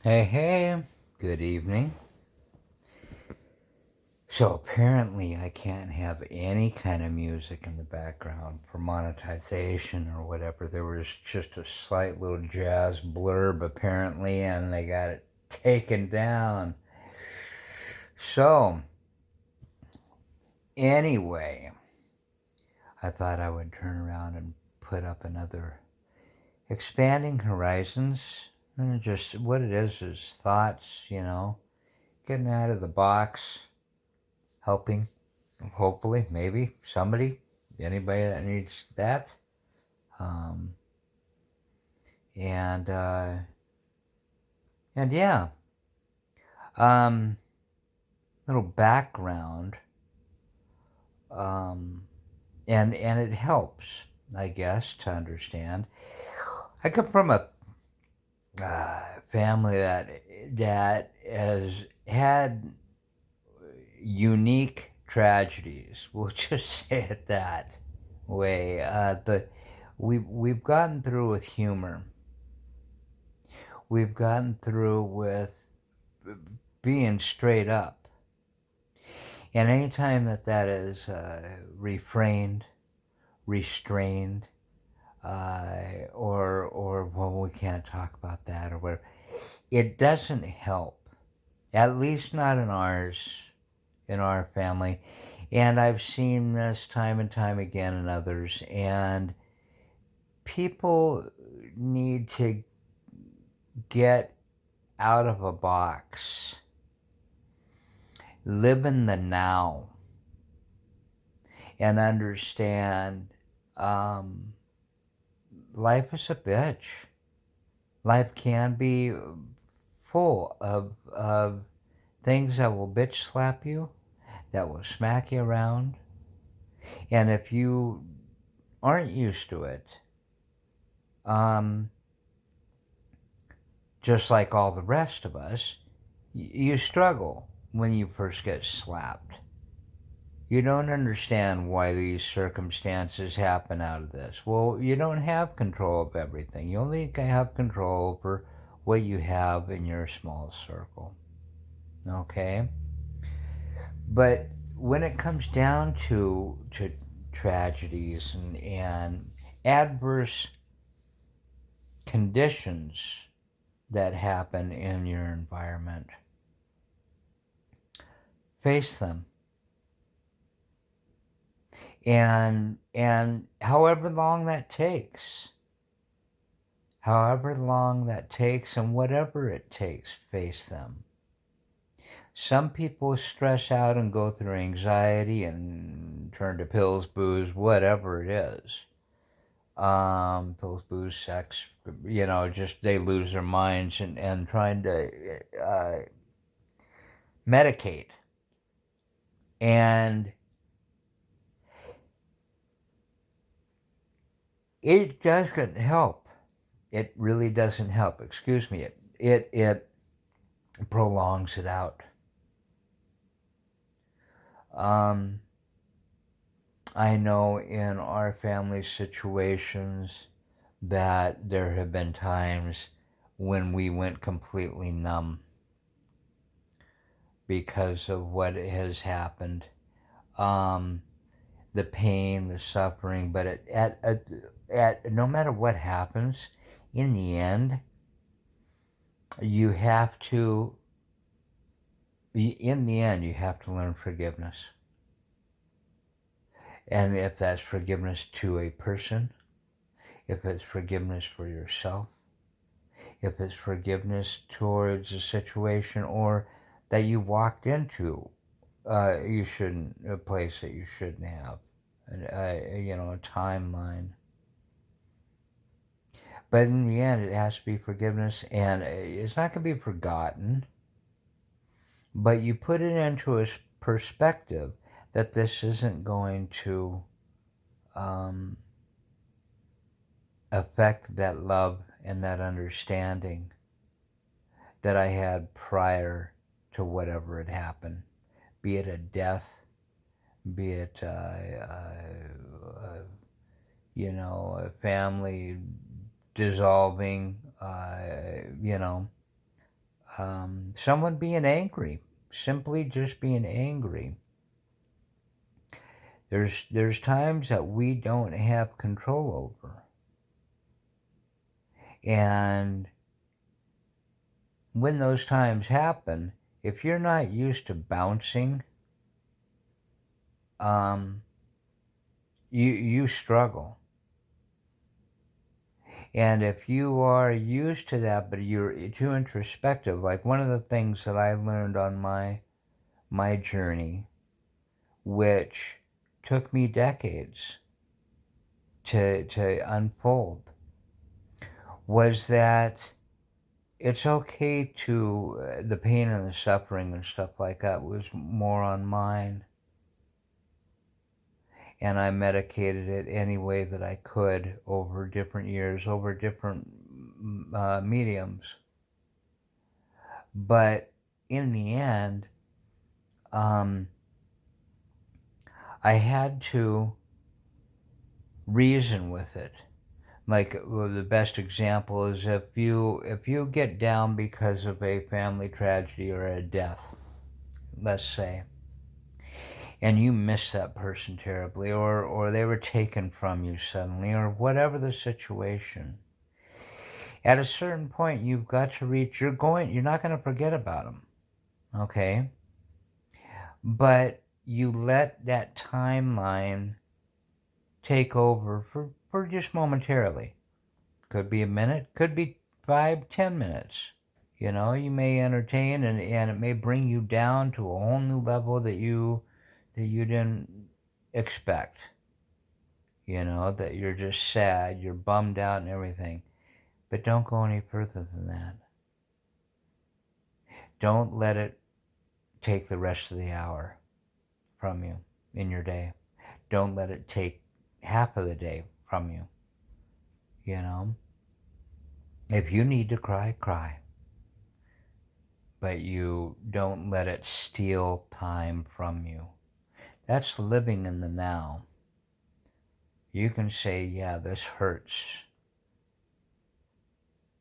Hey, hey, good evening. So apparently, I can't have any kind of music in the background for monetization or whatever. There was just a slight little jazz blurb apparently, and they got it taken down. So, anyway, I thought I would turn around and put up another Expanding Horizons. And just what it is thoughts, getting out of the box, helping hopefully, maybe somebody, anybody that needs that. Um, and and yeah, um, little background, um, and it helps, I guess, to understand. I come from a family that has had unique tragedies. We'll just say it that way. We've gotten through with humor. We've gotten through with being straight up. And anytime that is refrained, restrained, or well, we can't talk about that or whatever, it doesn't help. At least not in our family. And I've seen this time and time again in others. And people need to get out of a box, live in the now, and understand um, life is a bitch. Life can be full of things that will bitch slap you, that will smack you around. And if you aren't used to it, um, just like all the rest of us, you struggle when you first get slapped. You don't understand why these circumstances happen out of this. Well, you don't have control of everything. You only have control over what you have in your small circle. Okay? But when it comes down to tragedies and adverse conditions that happen in your environment, face them. And however long that takes, and whatever it takes, face them. Some people stress out and go through anxiety and turn to pills, booze, whatever it is. Pills, booze, sex, just they lose their minds and trying to medicate. And it doesn't help. It really doesn't help. Excuse me. It prolongs it out. Um, I know in our family situations that there have been times when we went completely numb because of what has happened. Um, the pain, the suffering, but at no matter what happens, in the end, you have to, you have to learn forgiveness. And if that's forgiveness to a person, if it's forgiveness for yourself, if it's forgiveness towards a situation or that you walked into you shouldn't, a place that you shouldn't have, a timeline. But in the end, it has to be forgiveness, and it's not going to be forgotten. But you put it into a perspective that this isn't going to um, affect that love and that understanding that I had prior to whatever had happened, be it a death, be it a family dissolving, someone being angry, simply just being angry. There's times that we don't have control over. And when those times happen, if you're not used to bouncing, um, you struggle. And if you are used to that, but you're too introspective, like one of the things that I learned on my journey, which took me decades to unfold, was that it's okay to, the pain and the suffering and stuff like that was more on mine. And I medicated it any way that I could over different years, over different mediums. But in the end, um, I had to reason with it. Like, well, the best example is if you get down because of a family tragedy or a death, let's say, and you miss that person terribly, or they were taken from you suddenly, or whatever the situation, at a certain point you've got to reach, you're not going to forget about them, okay? But you let that timeline take over for just momentarily. Could be a minute, could be 5, 10 minutes. You may entertain, and it may bring you down to a whole new level that you didn't expect. That you're just sad, you're bummed out and everything. But don't go any further than that. Don't let it take the rest of the hour from you in your day. Don't let it take half of the day from you. If you need to cry, cry. But you don't let it steal time from you. That's living in the now. You can say, yeah, this hurts,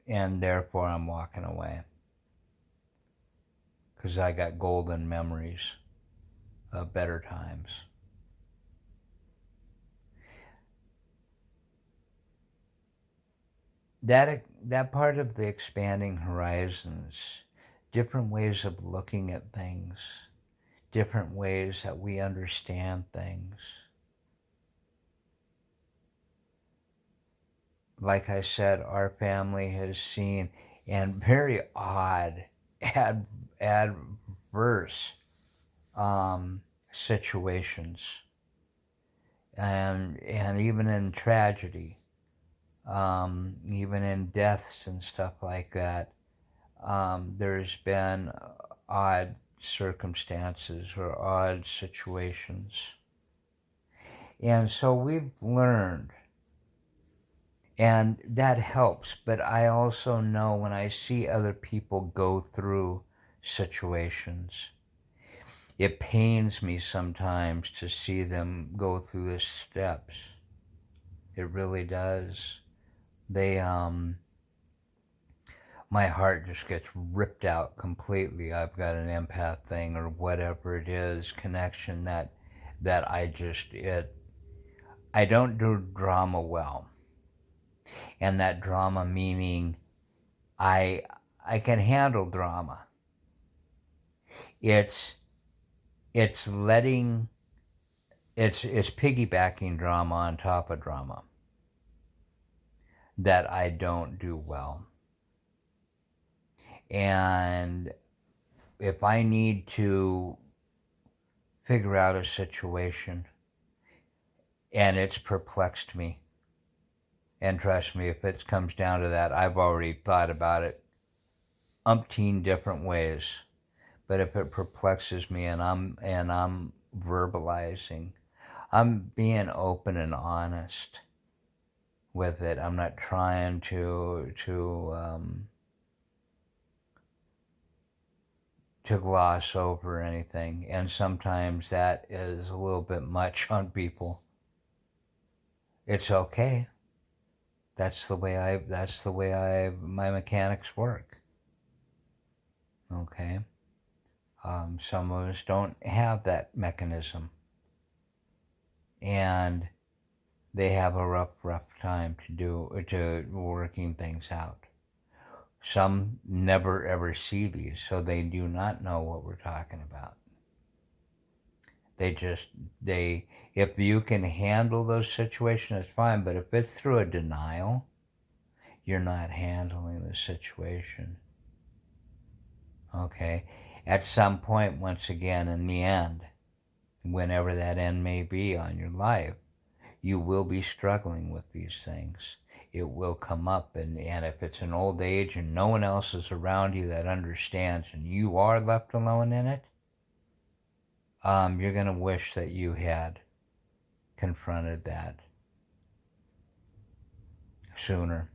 and therefore I'm walking away. Because I got golden memories of better times. That part of the expanding horizons, different ways of looking at things, different ways that we understand things. Like I said, our family has seen, and very odd, adverse situations, and even in tragedy, even in deaths and stuff like that, there's been odd circumstances or odd situations. And so we've learned, and that helps. But I also know when I see other people go through situations, it pains me sometimes to see them go through the steps. It really does. My heart just gets ripped out completely. I've got an empath thing or whatever it is, connection that I don't do drama well. And that drama meaning I can handle drama. It's piggybacking drama on top of drama that I don't do well. And if I need to figure out a situation and it's perplexed me, and trust me, if it comes down to that, I've already thought about it umpteen different ways. But if it perplexes me and I'm verbalizing, I'm being open and honest with it. I'm not trying to gloss over anything. And sometimes that is a little bit much on people. It's okay. That's the way my mechanics work. Okay? Some of us don't have that mechanism, and they have a rough time to working things out. Some never ever see these, so they do not know what we're talking about. They just they if you can handle those situations, it's fine. But if it's through a denial, you're not handling the situation. Okay? At some point, once again, in the end, whenever that end may be on your life, you will be struggling with these things. It will come up, and if it's an old age and no one else is around you that understands and you are left alone in it, you're going to wish that you had confronted that sooner.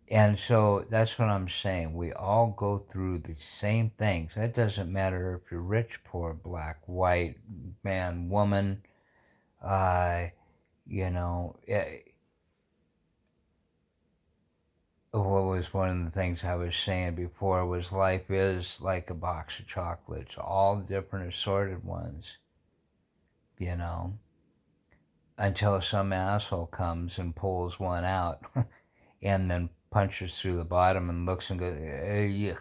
And so that's what I'm saying. We all go through the same things. That doesn't matter if you're rich, poor, black, white, man, woman, uh, you know. What was one of the things I was saying before was life is like a box of chocolates, all different assorted ones, you know, until some asshole comes and pulls one out and then punches through the bottom and looks and goes, yuck,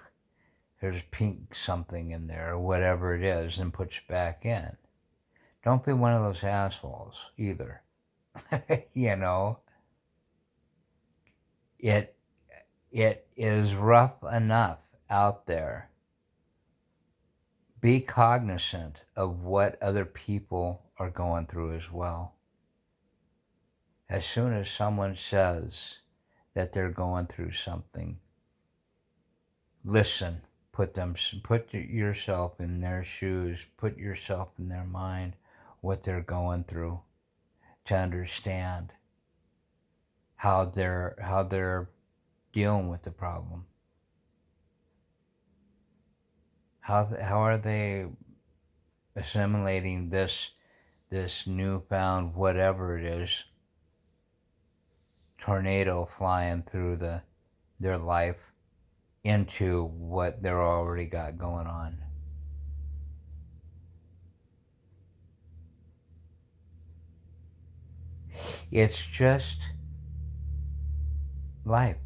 there's pink something in there or whatever it is, and puts it back in. Don't be one of those assholes either. You know, it is rough enough out there. Be cognizant of what other people are going through as well. As soon as someone says that they're going through something, listen, put yourself in their shoes, put yourself in their mind, what they're going through, to understand how they're dealing with the problem. How are they assimilating this newfound whatever it is tornado flying through their life into what they're already got going on. It's just life,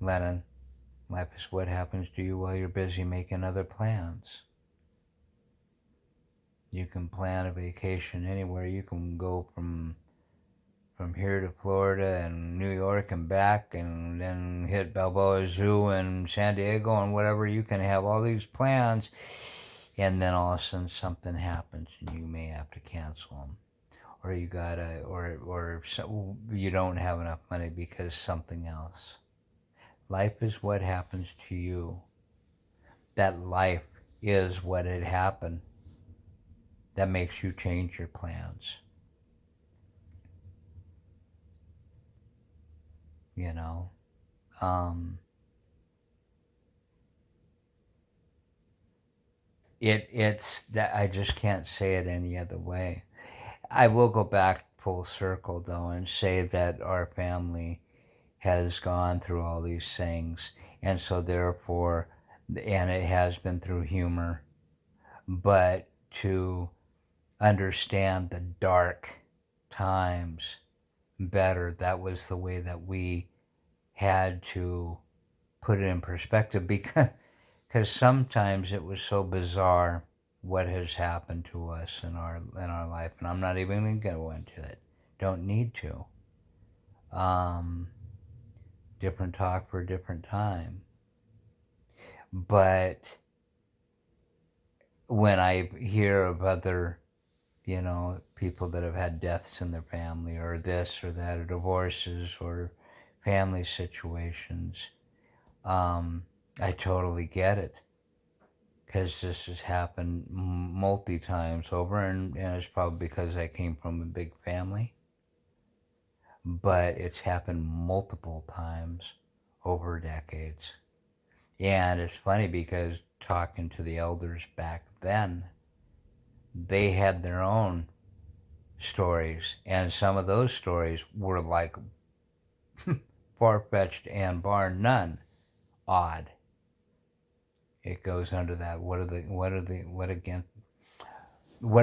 Lennon. Life is what happens to you while you're busy making other plans. You can plan a vacation anywhere. You can go from here to Florida and New York and back, and then hit Balboa Zoo and San Diego and whatever. You can have all these plans, and then all of a sudden something happens and you may have to cancel them, or you gotta, or you don't have enough money because something else. Life is what happens to you. That life is what had happened that makes you change your plans. You know, it's that I just can't say it any other way. I will go back full circle though and say that our family has gone through all these things, and so therefore, and it has been through humor, but to understand the dark times better, that was the way that we had to put it in perspective, because sometimes it was so bizarre what has happened to us in our life, and I'm not even going to go into it. Don't need to. Different talk for a different time. But when I hear of other, people that have had deaths in their family, or this or that, or divorces, or family situations, I totally get it, because this has happened multi times over, and it's probably because I came from a big family, but it's happened multiple times over decades. And it's funny because talking to the elders back then, they had their own stories, and some of those stories were like far-fetched and bar none odd. It goes under that what are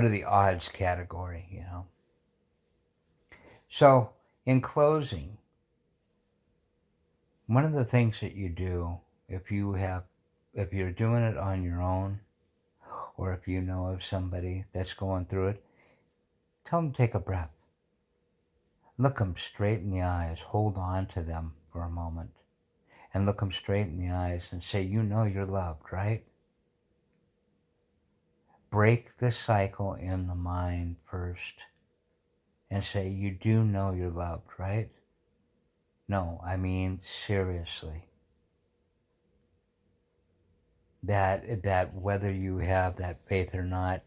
the odds category, you know. So in closing, one of the things that you do if you're doing it on your own, or if you know of somebody that's going through it, tell them to take a breath. Look them straight in the eyes. Hold on to them for a moment. And look them straight in the eyes and say, you know you're loved, right? Break the cycle in the mind first and say, you do know you're loved, right? No, I mean seriously. That whether you have that faith or not,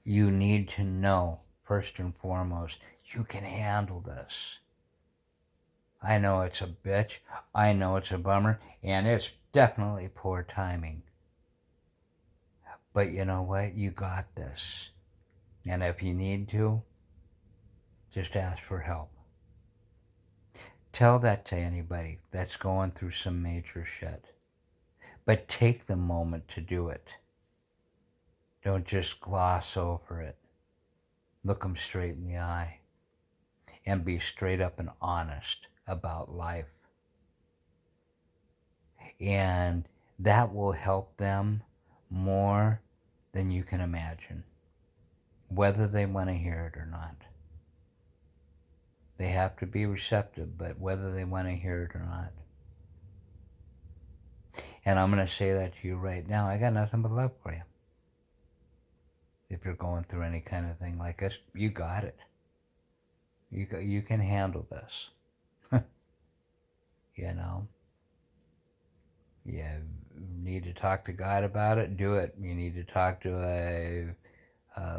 you need to know, first and foremost, you can handle this. I know it's a bitch. I know it's a bummer. And it's definitely poor timing. But you know what? You got this. And if you need to, just ask for help. Tell that to anybody that's going through some major shit. But take the moment to do it. Don't just gloss over it. Look them straight in the eye. And be straight up and honest about life. And that will help them more than you can imagine, whether they want to hear it or not. They have to be receptive, but whether they want to hear it or not. And I'm going to say that to you right now. I got nothing but love for you. If you're going through any kind of thing like this, you got it. You can handle this. You know? You need to talk to God about it, do it. You need to talk to a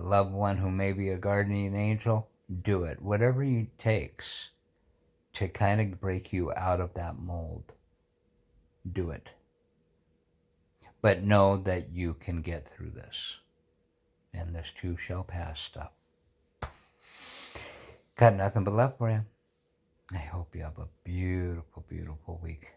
loved one who may be a guardian angel, do it. Whatever it takes to kind of break you out of that mold, do it. But know that you can get through this. And this too shall pass stuff. Got nothing but love for you. I hope you have a beautiful, beautiful week.